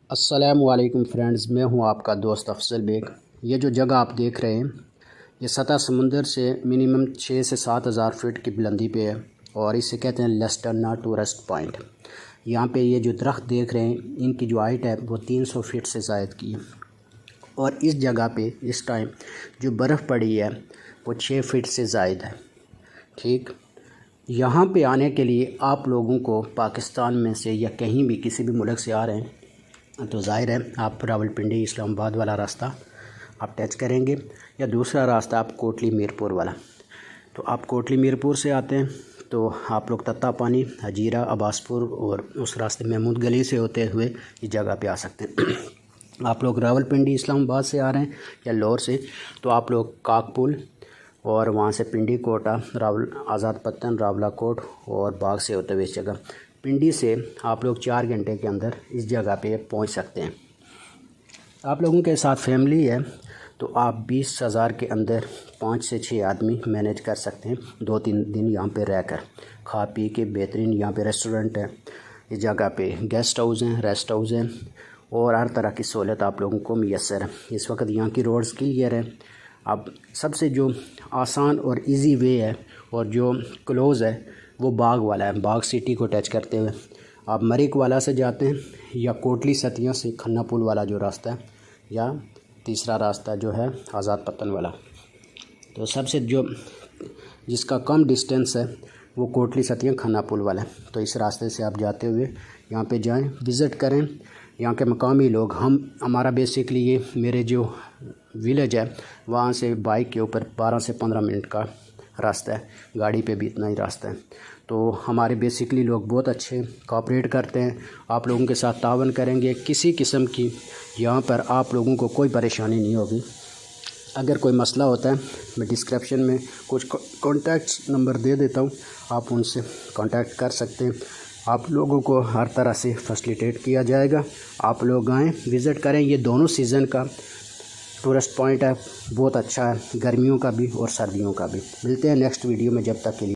السلام علیکم فرینڈز، میں ہوں آپ کا دوست افضل بیگ۔ یہ جو جگہ آپ دیکھ رہے ہیں یہ سطح سمندر سے منیمم 6 سے 7 ہزار فٹ کی بلندی پہ ہے اور اسے کہتے ہیں لیسٹرنا ٹورسٹ پوائنٹ۔ یہاں پہ یہ جو درخت دیکھ رہے ہیں ان کی جو ہائٹ ہے وہ 300 فٹ سے زائد کی ہے، اور اس جگہ پہ اس ٹائم جو برف پڑی ہے وہ 6 فٹ سے زائد ہے۔ ٹھیک، یہاں پہ آنے کے لیے آپ لوگوں کو پاکستان میں سے یا کہیں بھی کسی بھی ملک سے آ رہے ہیں تو ظاہر ہے آپ راولپنڈی اسلام آباد والا راستہ آپ ٹچ کریں گے، یا دوسرا راستہ آپ کوٹلی میرپور والا۔ تو آپ کوٹلی میرپور سے آتے ہیں تو آپ لوگ تتا پانی، حجیرہ، عباس پور اور اس راستے محمود گلی سے ہوتے ہوئے اس جگہ پہ آ سکتے ہیں۔ آپ لوگ راولپنڈی اسلام آباد سے آ رہے ہیں یا لاہور سے تو آپ لوگ کاک پول اور وہاں سے پنڈی کوٹا، آزاد پتن، راولا کوٹ اور باغ سے ہوتے ہوئے اس جگہ پنڈی سے آپ لوگ 4 گھنٹے کے اندر اس جگہ پہ پہنچ سکتے ہیں۔ آپ لوگوں کے ساتھ فیملی ہے تو آپ 20,000 کے اندر 5 سے 6 آدمی مینیج کر سکتے ہیں، 2-3 دن یہاں پہ رہ کر کھا پی کے۔ بہترین یہاں پہ ریسٹورنٹ ہے، اس جگہ پہ گیسٹ ہاؤس ہیں، ریسٹ ہاؤس ہیں اور ہر طرح کی سہولت آپ لوگوں کو میسر ہے۔ اس وقت یہاں کی روڈز کلیئر ہے۔ اب سب سے جو آسان اور ایزی وے ہے اور جو کلوز ہے وہ باغ والا ہے، باغ سٹی کو ٹچ کرتے ہوئے آپ مریک والا سے جاتے ہیں یا کوٹلی ستیاں سے کھنا پول والا جو راستہ ہے، یا تیسرا راستہ جو ہے آزاد پتن والا۔ تو سب سے جو جس کا کم ڈسٹینس ہے وہ کوٹلی ستیاں کھنا پول والا ہے، تو اس راستے سے آپ جاتے ہوئے یہاں پہ جائیں، وزٹ کریں۔ یہاں کے مقامی لوگ ہمارا بیسکلی یہ میرے جو ولیج ہے وہاں سے بائک کے اوپر 12 سے 15 منٹ کا راستہ ہے، گاڑی پہ بھی اتنا ہی راستہ ہے۔ تو ہمارے بیسکلی لوگ بہت اچھے کوآپریٹ کرتے ہیں، آپ لوگوں کے ساتھ تعاون کریں گے۔ کسی قسم کی یہاں پر آپ لوگوں کو کوئی پریشانی نہیں ہوگی۔ اگر کوئی مسئلہ ہوتا ہے میں ڈسکرپشن میں کچھ کانٹیکٹس نمبر دے دیتا ہوں، آپ ان سے کانٹیکٹ کر سکتے ہیں۔ آپ لوگوں کو ہر طرح سے فیسیلیٹیٹ کیا جائے گا۔ آپ لوگ آئیں، وزٹ کریں۔ یہ دونوں سیزن کا ٹورسٹ پوائنٹ ہے، بہت اچھا ہے، گرمیوں کا بھی اور سردیوں کا بھی۔ ملتے ہیں نیکسٹ ویڈیو میں، جب تک کے لیے